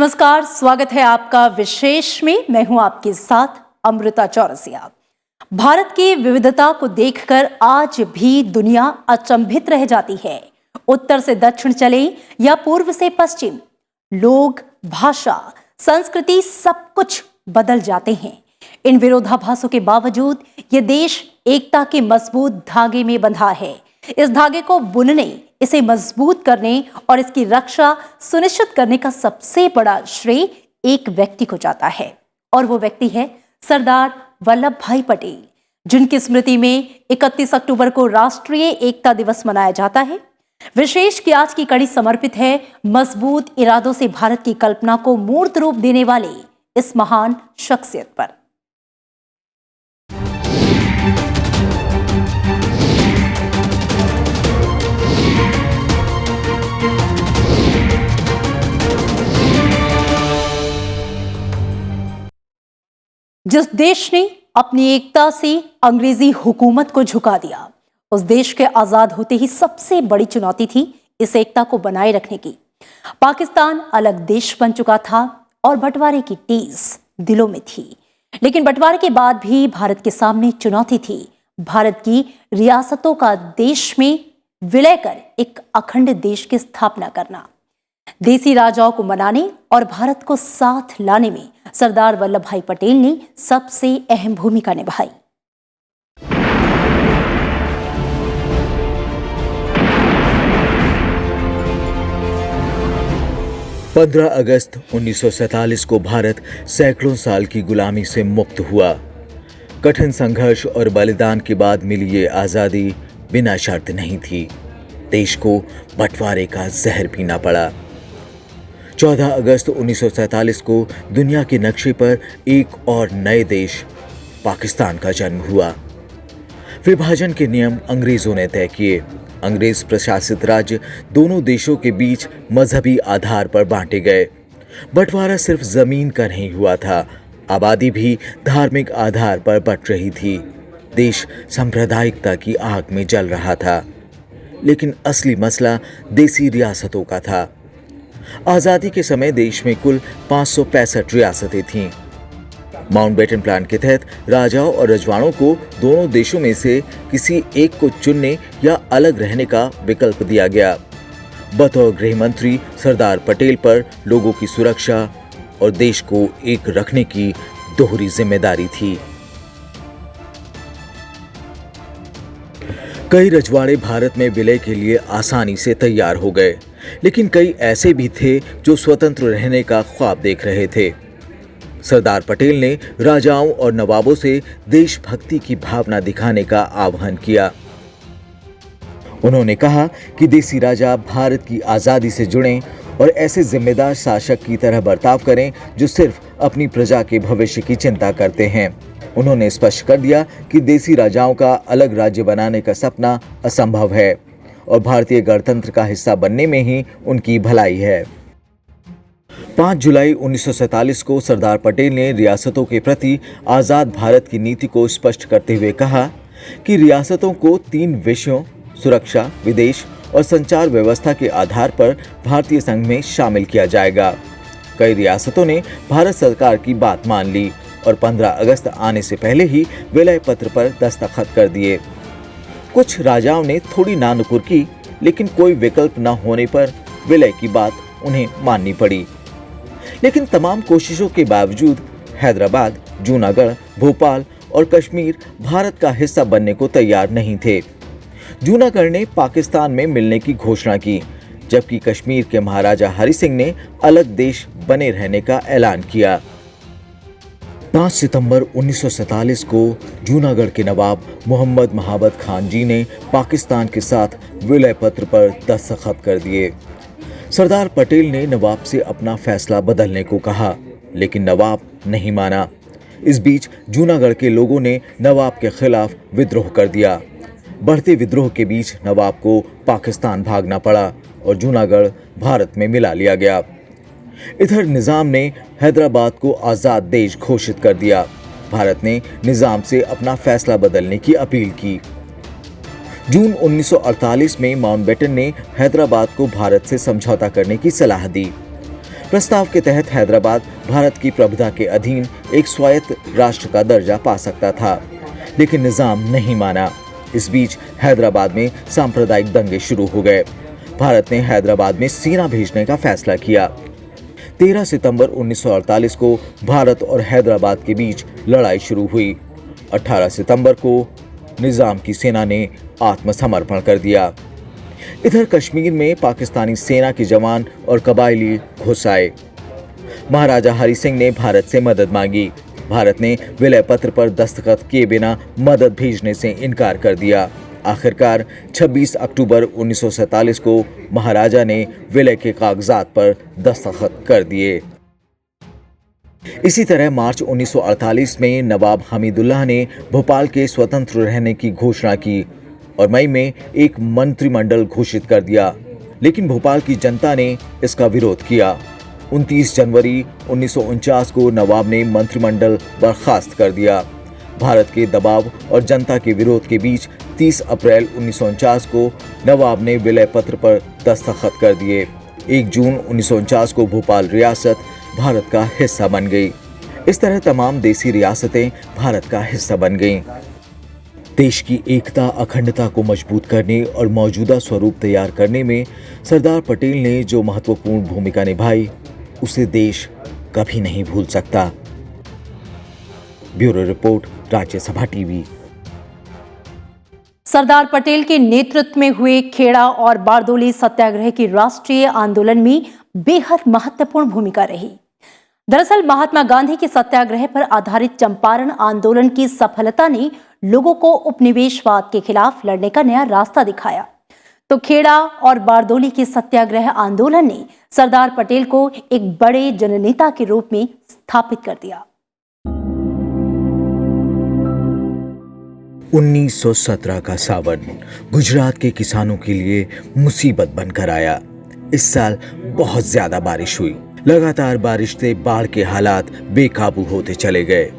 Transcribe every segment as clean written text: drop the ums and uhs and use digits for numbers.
नमस्कार, स्वागत है आपका विशेष में। मैं हूं आपके साथ अमृता चौरसिया। भारत की विविधता को देखकर आज भी दुनिया अचंभित रह जाती है। उत्तर से दक्षिण चले या पूर्व से पश्चिम, लोग, भाषा, संस्कृति सब कुछ बदल जाते हैं। इन विरोधाभासों के बावजूद ये देश एकता के मजबूत धागे में बंधा है। इस धागे को बुनने, इसे मजबूत करने और इसकी रक्षा सुनिश्चित करने का सबसे बड़ा श्रेय एक व्यक्ति को जाता है, और वो व्यक्ति है सरदार वल्लभ भाई पटेल, जिनकी स्मृति में 31 अक्टूबर को राष्ट्रीय एकता दिवस मनाया जाता है। विशेष की आज की कड़ी समर्पित है मजबूत इरादों से भारत की कल्पना को मूर्त रूप देने वाले इस महान शख्सियत पर। जिस देश ने अपनी एकता से अंग्रेजी हुकूमत को झुका दिया, उस देश के आजाद होते ही सबसे बड़ी चुनौती थी इस एकता को बनाए रखने की। पाकिस्तान अलग देश बन चुका था और बंटवारे की टीस दिलों में थी, लेकिन बंटवारे के बाद भी भारत के सामने चुनौती थी भारत की रियासतों का देश में विलय कर एक अखंड देश की स्थापना करना। देसी राजाओं को मनाने और भारत को साथ लाने में सरदार वल्लभ भाई पटेल ने सबसे अहम भूमिका निभाई। पंद्रह अगस्त 1947 को भारत सैकड़ों साल की गुलामी से मुक्त हुआ। कठिन संघर्ष और बलिदान के बाद मिली ये आजादी बिना शर्त नहीं थी। देश को बंटवारे का जहर पीना पड़ा। 14 अगस्त 1947 को दुनिया के नक्शे पर एक और नए देश पाकिस्तान का जन्म हुआ। विभाजन के नियम अंग्रेजों ने तय किए। अंग्रेज प्रशासित राज्य दोनों देशों के बीच मजहबी आधार पर बांटे गए। बंटवारा सिर्फ जमीन का नहीं हुआ था, आबादी भी धार्मिक आधार पर बंट रही थी। देश सांप्रदायिकता की आग में जल रहा था, लेकिन असली मसला देसी रियासतों का था। आजादी के समय देश में कुल 565 रियासतें थीं। माउंटबेटन प्लान के तहत राजाओं और रजवाड़ों को दोनों देशों में से किसी एक को चुनने या अलग रहने का विकल्प दिया गया। बतौर गृह मंत्री सरदार पटेल पर लोगों की सुरक्षा और देश को एक रखने की दोहरी जिम्मेदारी थी। कई रजवाड़े भारत में विलय के लिए आसानी से तैयार हो गए, लेकिन कई ऐसे भी थे जो स्वतंत्र रहने का ख्वाब देख रहे थे। सरदार पटेल ने राजाओं और नवाबों से देशभक्ति की भावना दिखाने का आह्वान किया। उन्होंने कहा कि देसी राजा भारत की आज़ादी से जुड़ें और ऐसे जिम्मेदार शासक की तरह बर्ताव करें जो सिर्फ अपनी प्रजा के भविष्य की चिंता करते हैं। उन्होंने स्पष्ट कर दिया कि देसी राजाओं का अलग राज्य बनाने का सपना असंभव है और भारतीय गणतंत्र का हिस्सा बनने में ही उनकी भलाई है। 5 जुलाई 1947 को सरदार पटेल ने रियासतों के प्रति आज़ाद भारत की नीति को स्पष्ट करते हुए कहा कि रियासतों को 3 विषयों सुरक्षा, विदेश और संचार व्यवस्था के आधार पर भारतीय संघ में शामिल किया जाएगा। कई रियासतों ने भारत सरकार की बात मान ली और 15 अगस्त आने से पहले ही विलय पत्र पर दस्तखत कर दिए। कुछ राजाओं ने थोड़ी नानुकुर की, लेकिन कोई विकल्प न होने पर विलय की बात उन्हें माननी पड़ी। लेकिन तमाम कोशिशों के बावजूद हैदराबाद, जूनागढ़, भोपाल और कश्मीर भारत का हिस्सा बनने को तैयार नहीं थे। जूनागढ़ ने पाकिस्तान में मिलने की घोषणा की, जबकि कश्मीर के महाराजा हरि सिंह ने अलग देश बने रहने का ऐलान किया। 5 सितंबर 1947 को जूनागढ़ के नवाब मोहम्मद महाबत खान जी ने पाकिस्तान के साथ विलय पत्र पर दस्तखत कर दिए। सरदार पटेल ने नवाब से अपना फैसला बदलने को कहा, लेकिन नवाब नहीं माना। इस बीच जूनागढ़ के लोगों ने नवाब के खिलाफ विद्रोह कर दिया। बढ़ते विद्रोह के बीच नवाब को पाकिस्तान भागना पड़ा और जूनागढ़ भारत में मिला लिया गया। इधर निजाम ने हैदराबाद को आज़ाद देश घोषित कर दिया। भारत ने निजाम से अपना फैसला बदलने की अपील की। जून 1948 में माउंटबेटन ने हैदराबाद को भारत से समझौता करने की सलाह दी। प्रस्ताव के तहत हैदराबाद भारत की प्रभुता के अधीन एक स्वायत्त राष्ट्र का दर्जा पा सकता था, लेकिन निजाम नहीं माना। इस बीच हैदराबाद में सांप्रदायिक दंगे शुरू हो गए। भारत ने हैदराबाद में सेना भेजने का फैसला किया। 13 सितंबर 1948 को भारत और हैदराबाद के बीच लड़ाई शुरू हुई। 18 सितंबर को निजाम की सेना ने आत्मसमर्पण कर दिया। इधर कश्मीर में पाकिस्तानी सेना के जवान और कबायली घुस आए। महाराजा हरि सिंह ने भारत से मदद मांगी। भारत ने विलय पत्र पर दस्तखत किए बिना मदद भेजने से इनकार कर दिया। आखिरकार 26 अक्टूबर 1947 को महाराजा ने विलय के कागजात पर दस्तखत कर दिए। इसी तरह मार्च 1948 में नवाब हमीदुल्लाह ने भोपाल के स्वतंत्र रहने की घोषणा की और मई में एक मंत्रिमंडल घोषित कर दिया, लेकिन भोपाल की जनता ने इसका विरोध किया। 29 जनवरी 1949 को नवाब ने मंत्रिमंडल बर्खास्त कर दिया। भारत के दबाव और जनता के विरोध के बीच 30 अप्रैल 1949 को नवाब ने विलय पत्र पर दस्तखत कर दिए। 1 जून 1949 को भोपाल रियासत भारत का हिस्सा बन गई। इस तरह तमाम देसी रियासतें भारत का हिस्सा बन गईं। देश की एकता अखंडता को मजबूत करने और मौजूदा स्वरूप तैयार करने में सरदार पटेल ने जो महत्वपूर्ण भूमिका निभाई, उसे देश कभी नहीं भूल सकता। Bureau report, Rajya Sabha TV. Sardar Patel के नेतृत्व में हुए खेड़ा और बारदोली सत्याग्रह की राष्ट्रीय आंदोलन में बेहद महत्वपूर्ण भूमिका रही। दरअसल महात्मा गांधी के सत्याग्रह पर आधारित चंपारण आंदोलन की सफलता ने लोगों को उपनिवेशवाद के खिलाफ लड़ने का नया रास्ता दिखाया। तो खेड़ा और बारदोली के सत्याग्रह आंदोलन ने सरदार पटेल को एक बड़े जननेता के रूप में स्थापित कर दिया। 1917 का सावन गुजरात के किसानों के लिए मुसीबत बनकर आया। इस साल बहुत ज्यादा बारिश हुई। लगातार बारिश से बाढ़ के हालात बेकाबू होते चले गए।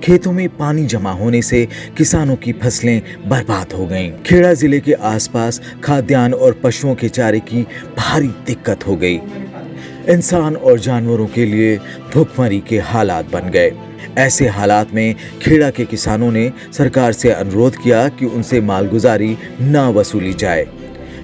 खेतों में पानी जमा होने से किसानों की फसलें बर्बाद हो गईं। खेड़ा जिले के आसपास खाद्यान्न और पशुओं के चारे की भारी दिक्कत हो गई। इंसान और जानवरों के लिए भुखमरी के हालात बन गए। ऐसे हालात में खेड़ा के किसानों ने सरकार से अनुरोध किया कि उनसे मालगुजारी न वसूली जाए,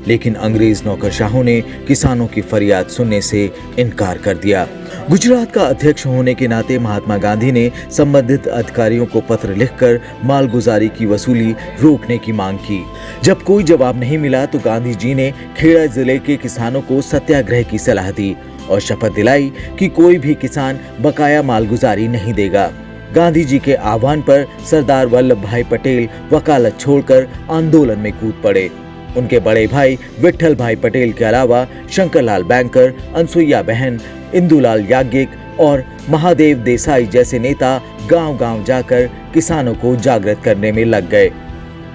लेकिन अंग्रेज नौकरशाहों ने किसानों की फरियाद सुनने से इनकार कर दिया। गुजरात का अध्यक्ष होने के नाते महात्मा गांधी ने संबंधित अधिकारियों को पत्र लिखकर मालगुजारी की वसूली रोकने की मांग की। जब कोई जवाब नहीं मिला तो गांधी जी ने खेड़ा जिले के किसानों को सत्याग्रह की सलाह दी और शपथ दिलाई कि कोई भी किसान बकाया मालगुजारी नहीं देगा। गांधी जी के आह्वान पर सरदार वल्लभ भाई पटेल वकालत छोड़कर आंदोलन में कूद पड़े। उनके बड़े भाई विट्ठल भाई पटेल के अलावा शंकरलाल बैंकर, अनसुईया बहन, इंदुलाल याज्ञिक और महादेव देसाई जैसे नेता गांव-गांव जाकर किसानों को जागृत करने में लग गए।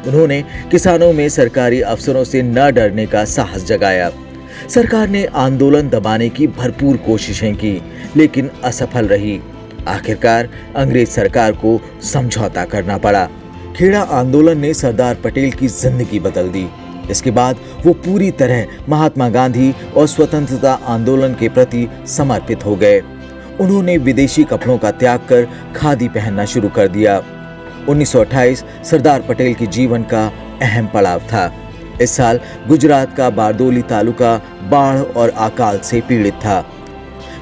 उन्होंने किसानों में सरकारी अफसरों से न डरने का साहस जगाया। सरकार ने आंदोलन दबाने की भरपूर कोशिशें की, लेकिन असफल रही। आखिरकार अंग्रेज सरकार को समझौता करना पड़ा। खेड़ा आंदोलन ने सरदार पटेल की जिंदगी बदल दी। इसके बाद वो पूरी तरह महात्मा गांधी और स्वतंत्रता आंदोलन के प्रति समर्पित हो गए। उन्होंने विदेशी कपड़ों का त्याग कर खादी पहनना शुरू कर दिया। 1928 सरदार पटेल के जीवन का अहम पड़ाव था। इस साल गुजरात का बारदोली तालुका बाढ़ और अकाल से पीड़ित था।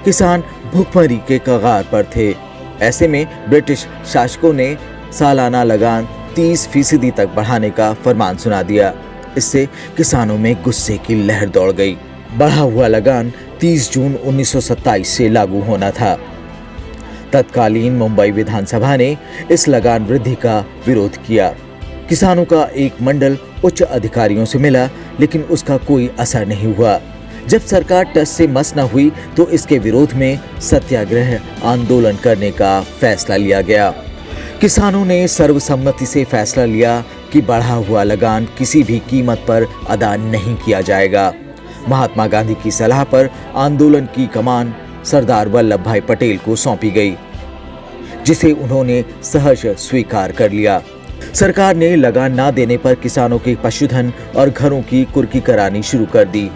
किसान भूखमरी के कगार पर थे। ऐसे में ब्रिटिश शासकों ने सालाना लगान 30% तक बढ़ाने का फरमान सुना दिया। इससे किसानों में गुस्से की लहर दौड़ गई। बढ़ा हुआ लगान 30 जून 1927 से लागू होना था। तत्कालीन मुंबई विधानसभा ने इस लगान वृद्धि का विरोध किया। किसानों का एक मंडल उच्च अधिकारियों से मिला, लेकिन उसका कोई असर नहीं हुआ। जब सरकार टस से मस न हुई तो इसके विरोध में सत्याग्रह आंदोलन करने का फैसला लिया गया। किसानों ने सर्वसम्मति से फैसला लिया कि बढ़ा हुआ लगान किसी भी कीमत पर अदा नहीं किया जाएगा। महात्मा गांधी की सलाह पर आंदोलन की कमान सरदार वल्लभ भाई पटेल को सौंपी गई, जिसे उन्होंने सहर्ष स्वीकार कर लिया। सरकार ने लगान ना देने पर किसानों के पशुधन और घरों की कुर्की करानी शुरू कर दी।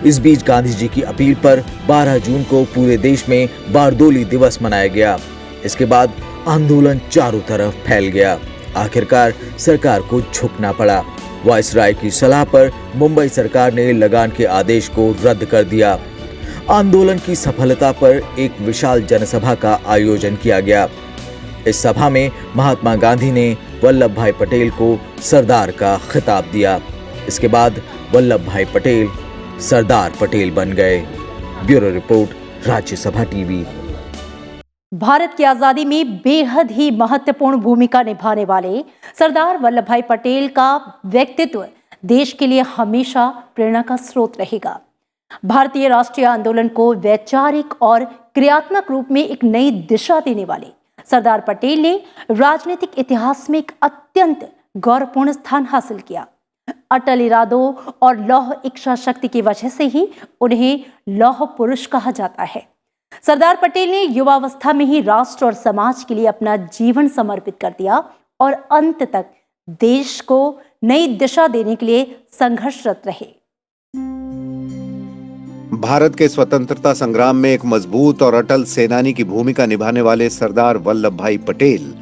इस बीच गांधी जी की अपील पर 12 जून को पूरे देश में बारदोली दिवस मनाया गया। इसके बाद आंदोलन चारों तरफ फैल गया। आखिरकार सरकार को झुकना पड़ा। वायसराय की सलाह पर मुंबई सरकार ने लगान के आदेश को रद्द कर दिया। आंदोलन की सफलता पर एक विशाल जनसभा का आयोजन किया गया। इस सभा में महात्मा गांधी ने वल्लभ भाई पटेल को सरदार का खिताब दिया। इसके बाद वल्लभ भाई पटेल सरदार पटेल बन गए। Bureau report, Rajya Sabha TV. Bharat की आजादी में बेहद ही महत्वपूर्ण भूमिका निभाने वाले सरदार वल्लभ भाई पटेल का व्यक्तित्व देश के लिए हमेशा प्रेरणा का स्रोत रहेगा। भारतीय राष्ट्रीय आंदोलन को वैचारिक और क्रियात्मक रूप में एक नई दिशा देने वाले सरदार पटेल ने राजनीतिक इतिहास में एक अत्यंत गौरवपूर्ण स्थान हासिल किया। अटल इरादों और लौह इच्छा शक्ति की वजह से ही उन्हें लौह पुरुष कहा जाता है। सरदार पटेल ने युवावस्था में ही राष्ट्र और समाज के लिए अपना जीवन समर्पित कर दिया और अंत तक देश को नई दिशा देने के लिए संघर्षरत रहे। भारत के स्वतंत्रता संग्राम में एक मजबूत और अटल सेनानी की भूमिका निभाने वाले सरदार वल्लभ भाई पटेल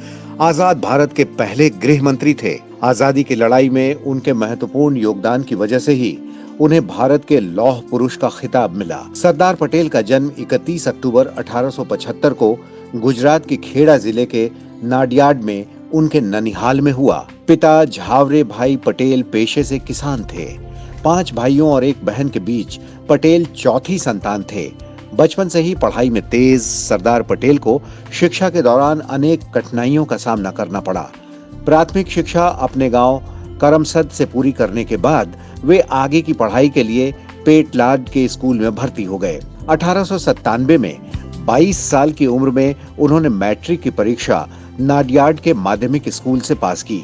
आजाद भारत के पहले गृह मंत्री थे। आजादी की लड़ाई में उनके महत्वपूर्ण योगदान की वजह से ही उन्हें भारत के लौह पुरुष का खिताब मिला। सरदार पटेल का जन्म 31 अक्टूबर 1875 को गुजरात के खेड़ा जिले के नाडियाड में उनके ननिहाल में हुआ। पिता झावरे भाई पटेल पेशे से किसान थे। 5 भाइयों और एक बहन के बीच पटेल चौथी संतान थे। बचपन से ही पढ़ाई में तेज सरदार पटेल को शिक्षा के दौरान अनेक कठिनाइयों का सामना करना पड़ा। प्राथमिक शिक्षा अपने गांव करमसद से पूरी करने के बाद वे आगे की पढ़ाई के लिए पेटलाद के स्कूल में भर्ती हो गए। 1897 में 22 साल की उम्र में उन्होंने मैट्रिक की परीक्षा नाडियाड के माध्यमिक स्कूल से पास की।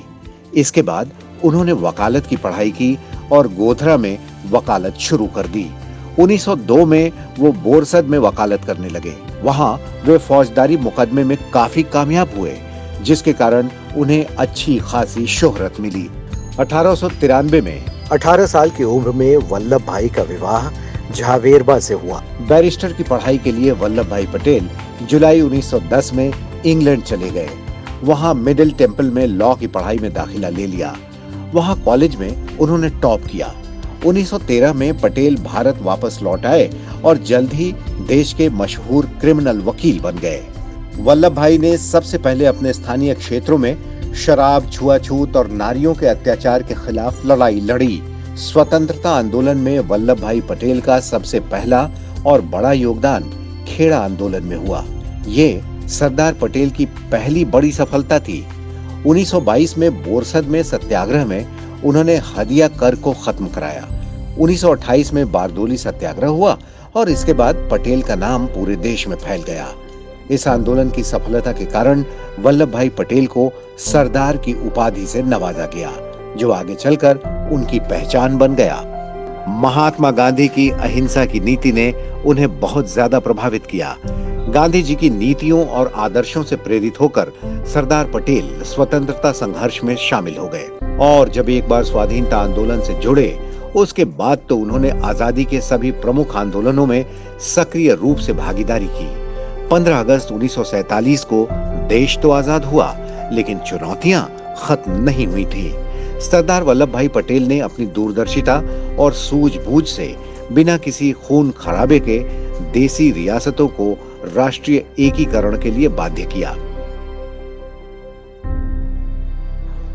इसके बाद उन्होंने वकालत की पढ़ाई की और गोधरा में वकालत शुरू कर दी। 1902 में वो बोरसद में वकालत करने लगे। वहां वे फौजदारी मुकदमे में काफी कामयाब हुए, जिसके कारण उन्हें अच्छी खासी शोहरत मिली। 1893 में 18 साल की उम्र में वल्लभ भाई का विवाह झावेरबा से हुआ। बैरिस्टर की पढ़ाई के लिए वल्लभ भाई पटेल जुलाई 1910 में इंग्लैंड चले गए। वहां मिडिल टेम्पल में लॉ की पढ़ाई में दाखिला ले लिया। वहां कॉलेज में उन्होंने टॉप किया। 1913 में पटेल भारत वापस लौट आए और जल्द ही देश के मशहूर क्रिमिनल वकील बन गए। वल्लभ भाई ने सबसे पहले अपने स्थानीय क्षेत्रों में शराब, छुआछूत और नारियों के अत्याचार के खिलाफ लड़ाई लड़ी। स्वतंत्रता आंदोलन में वल्लभ भाई पटेल का सबसे पहला और बड़ा योगदान खेड़ा आंदोलन में हुआ। ये सरदार पटेल की पहली बड़ी सफलता थी। 1922 में बोरसद में सत्याग्रह में उन्होंने हदिया कर को खत्म कराया। 1928 में बारदोली सत्याग्रह हुआ और इसके बाद पटेल का नाम पूरे देश में फैल गया। इस आंदोलन की सफलता के कारण वल्लभ भाई पटेल को सरदार की उपाधि से नवाजा गया, जो आगे चलकर उनकी पहचान बन गया। महात्मा गांधी की अहिंसा की नीति ने उन्हें बहुत ज्यादा प्रभावित किया। गांधी जी की नीतियों और आदर्शों से प्रेरित होकर सरदार पटेल स्वतंत्रता संघर्ष में शामिल हो गए और जब एक बार स्वाधीनता आंदोलन से जुड़े, उसके बाद तो उन्होंने आजादी के सभी प्रमुख आंदोलनों में सक्रिय रूप से भागीदारी की। 15 अगस्त 1947 को देश तो आजाद हुआ, लेकिन चुनौतियां खत्म नहीं हुई थी। सरदार वल्लभ भाई पटेल ने अपनी दूरदर्शिता और सूझबूझ से बिना किसी खून खराबे के देसी रियासतों को राष्ट्रीय एकीकरण के लिए बाध्य किया।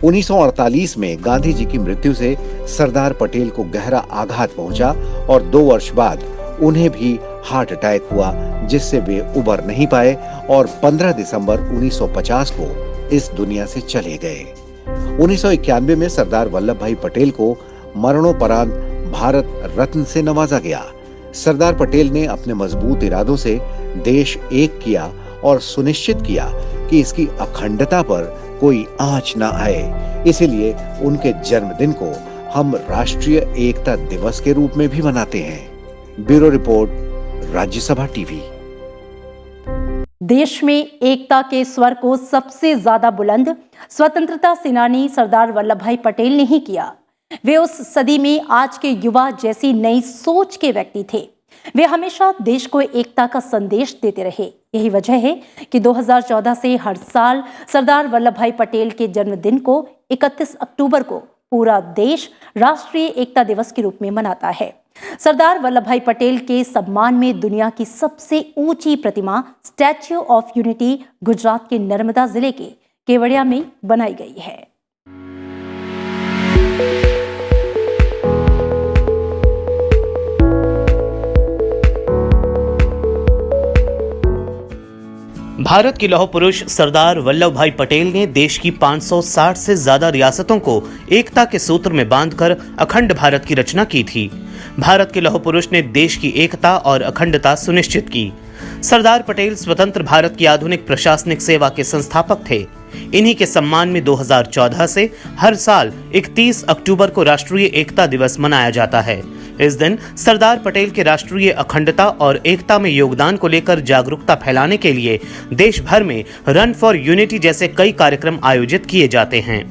1948 में गांधी जी की मृत्यु से सरदार पटेल को गहरा आघात पहुंचा और 2 वर्ष बाद उन्हें भी हार्ट अटैक हुआ, जिससे वे उबर नहीं पाए और 15 दिसंबर 1950 को इस दुनिया से चले गए। 1991 में सरदार वल्लभ भाई पटेल को मरणोपरांत भारत रत्न से नवाजा गया। सरदार पटेल ने अपने मजबूत इरादों से देश एक किया और सुनिश्चित किया कि इसकी अखंडता पर कोई आंच न आए। इसीलिए उनके जन्मदिन को हम राष्ट्रीय एकता दिवस के रूप में भी मनाते हैं। Bureau report, Rajya Sabha TV. देश में एकता के स्वर को सबसे ज्यादा बुलंद स्वतंत्रता सेनानी सरदार वल्लभ भाई पटेल ने ही किया। वे उस सदी में आज के युवा जैसी नई सोच के व्यक्ति थे। वे हमेशा देश को एकता का संदेश देते रहे। यही वजह है कि 2014 से हर साल सरदार वल्लभ भाई पटेल के जन्मदिन को 31 अक्टूबर को पूरा देश राष्ट्रीय एकता दिवस के रूप में मनाता है। सरदार वल्लभ भाई पटेल के सम्मान में दुनिया की सबसे ऊंची प्रतिमा स्टैच्यू ऑफ यूनिटी गुजरात के नर्मदा जिले के केवड़िया में बनाई गई है। भारत के लौह पुरुष सरदार वल्लभ भाई पटेल ने देश की 560 से ज्यादा रियासतों को एकता के सूत्र में बांधकर अखंड भारत की रचना की थी। भारत के लौह पुरुष ने देश की एकता और अखंडता सुनिश्चित की। सरदार पटेल स्वतंत्र भारत की आधुनिक प्रशासनिक सेवा के संस्थापक थे। इन्हीं के सम्मान में 2014 से हर साल 31 अक्टूबर को राष्ट्रीय एकता दिवस मनाया जाता है। इस दिन सरदार पटेल के राष्ट्रीय अखंडता और एकता में योगदान को लेकर जागरूकता फैलाने के लिए देश भर में रन फॉर यूनिटी जैसे कई कार्यक्रम आयोजित किए जाते हैं।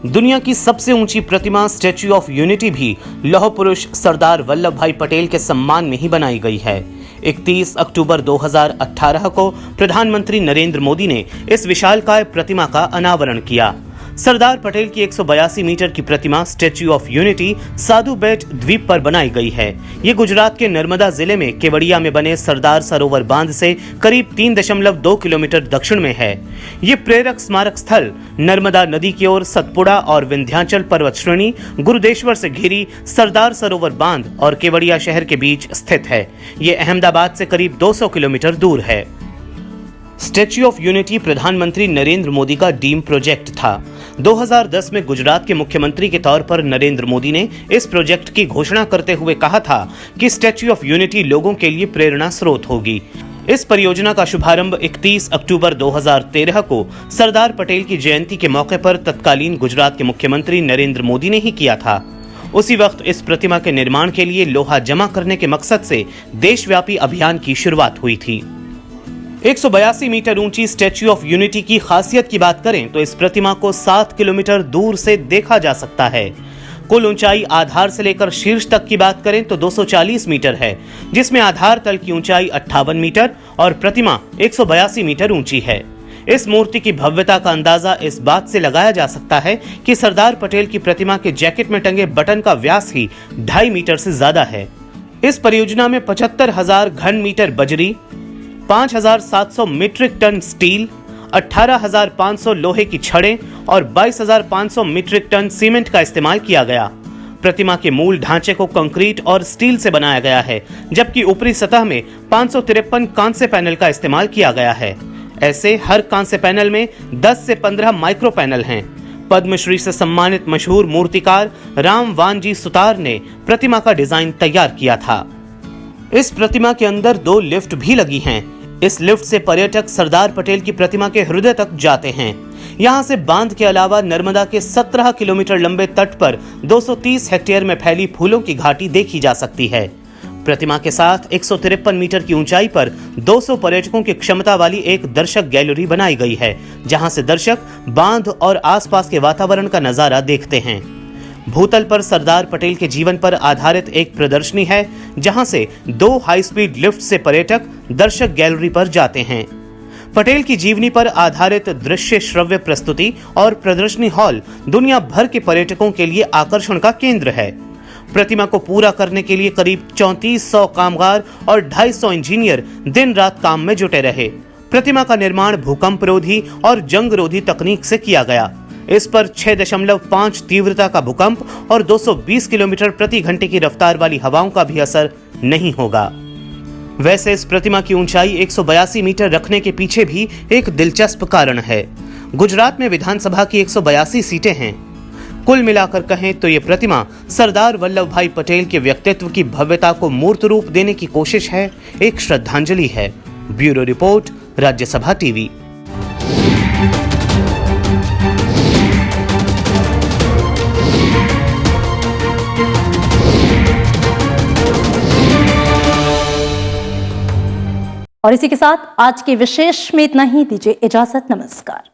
दुनिया की सबसे ऊंची प्रतिमा स्टैच्यू ऑफ यूनिटी भी लौह पुरुष सरदार वल्लभ भाई पटेल के सम्मान में ही बनाई गई है। 31 अक्टूबर 2018 को प्रधानमंत्री नरेंद्र मोदी ने इस विशालकाय प्रतिमा का अनावरण किया। सरदार पटेल की 182 मीटर की प्रतिमा स्टैच्यू ऑफ यूनिटी साधु बेट द्वीप पर बनाई गई है। ये गुजरात के नर्मदा जिले में केवड़िया में बने सरदार सरोवर बांध से करीब 3.2 किलोमीटर दक्षिण में है। ये प्रेरक स्मारक स्थल नर्मदा नदी की ओर सतपुड़ा और विंध्याचल पर्वत श्रेणी, गुरुदेश्वर से घिरी सरदार सरोवर बांध और केवड़िया शहर के बीच स्थित है। ये अहमदाबाद से करीब 200 किलोमीटर दूर है। स्टैच्यू ऑफ यूनिटी प्रधानमंत्री नरेंद्र मोदी का ड्रीम प्रोजेक्ट था। 2010 में गुजरात के मुख्यमंत्री के तौर पर नरेंद्र मोदी ने इस प्रोजेक्ट की घोषणा करते हुए कहा था कि स्टैच्यू ऑफ यूनिटी लोगों के लिए प्रेरणा स्रोत होगी। इस परियोजना का शुभारंभ 31 अक्टूबर 2013 को सरदार पटेल की जयंती के मौके पर तत्कालीन गुजरात के मुख्यमंत्री नरेंद्र मोदी ने ही किया था। उसी वक्त इस प्रतिमा के निर्माण के लिए लोहा जमा करने के मकसद से देशव्यापी अभियान की शुरुआत हुई थी। 182 मीटर ऊंची स्टैच्यू ऑफ यूनिटी की खासियत की बात करें तो इस प्रतिमा को 7 किलोमीटर दूर से देखा जा सकता है। कुल ऊंचाई आधार से लेकर शीर्ष तक की बात करें तो 240 मीटर है, जिसमें आधार तल की ऊंचाई 58 मीटर और प्रतिमा 182 मीटर ऊंची है। इस मूर्ति की भव्यता का अंदाजा इस बात से लगाया जा सकता है कि सरदार पटेल की प्रतिमा के जैकेट में टंगे बटन का व्यास ही 2.5 मीटर से ज्यादा है। इस परियोजना में 75,000 घन मीटर बजरी, 5,700 मीट्रिक टन स्टील, 18,500 लोहे की छड़ें और 22,500 मीट्रिक टन सीमेंट का इस्तेमाल किया गया। प्रतिमा के मूल ढांचे को कंक्रीट और स्टील से बनाया गया है, जबकि ऊपरी सतह में 553 कांस्य पैनल का इस्तेमाल किया गया है। ऐसे हर कांस्य पैनल में 10 से 15 माइक्रो पैनल हैं। पद्मश्री से सम्मानित मशहूर मूर्तिकार राम वानजी सुतार ने प्रतिमा का डिजाइन तैयार किया था। इस प्रतिमा के अंदर 2 लिफ्ट भी लगी हैं। इस लिफ्ट से पर्यटक सरदार पटेल की प्रतिमा के हृदय तक जाते हैं। यहाँ से बांध के अलावा नर्मदा के 17 किलोमीटर लंबे तट पर 230 हेक्टेयर में फैली फूलों की घाटी देखी जा सकती है। प्रतिमा के साथ 153 मीटर की ऊंचाई पर 200 पर्यटकों की क्षमता वाली एक दर्शक गैलरी बनाई गई है, जहां से दर्शक बांध और आसपास के वातावरण का नजारा देखते हैं। भूतल पर सरदार पटेल के जीवन पर आधारित एक प्रदर्शनी है, जहां से 2 हाई स्पीड लिफ्ट से पर्यटक दर्शक गैलरी पर जाते हैं। पटेल की जीवनी पर आधारित दृश्य श्रव्य प्रस्तुति और प्रदर्शनी हॉल दुनिया भर के पर्यटकों के लिए आकर्षण का केंद्र है। प्रतिमा को पूरा करने के लिए करीब 3400 कामगार और 250 इंजीनियर दिन रात काम में जुटे रहे। प्रतिमा का निर्माण भूकंप रोधी और जंग रोधी तकनीक से किया गया। इस पर 6.5 तीव्रता का भूकंप और 220 किलोमीटर प्रति घंटे की रफ्तार वाली हवाओं का भी असर नहीं होगा। वैसे इस प्रतिमा की ऊंचाई 182 मीटर रखने के पीछे भी एक दिलचस्प कारण है। गुजरात में विधानसभा की 182 सीटें हैं। कुल मिलाकर कहें तो ये प्रतिमा सरदार वल्लभ भाई पटेल के व्यक्तित्व की भव्यता को मूर्त रूप देने की कोशिश है, एक श्रद्धांजलि है। Bureau report, Rajya Sabha TV. और इसी के साथ आज के विशेष में इतना ही। दीजिए इजाजत, नमस्कार।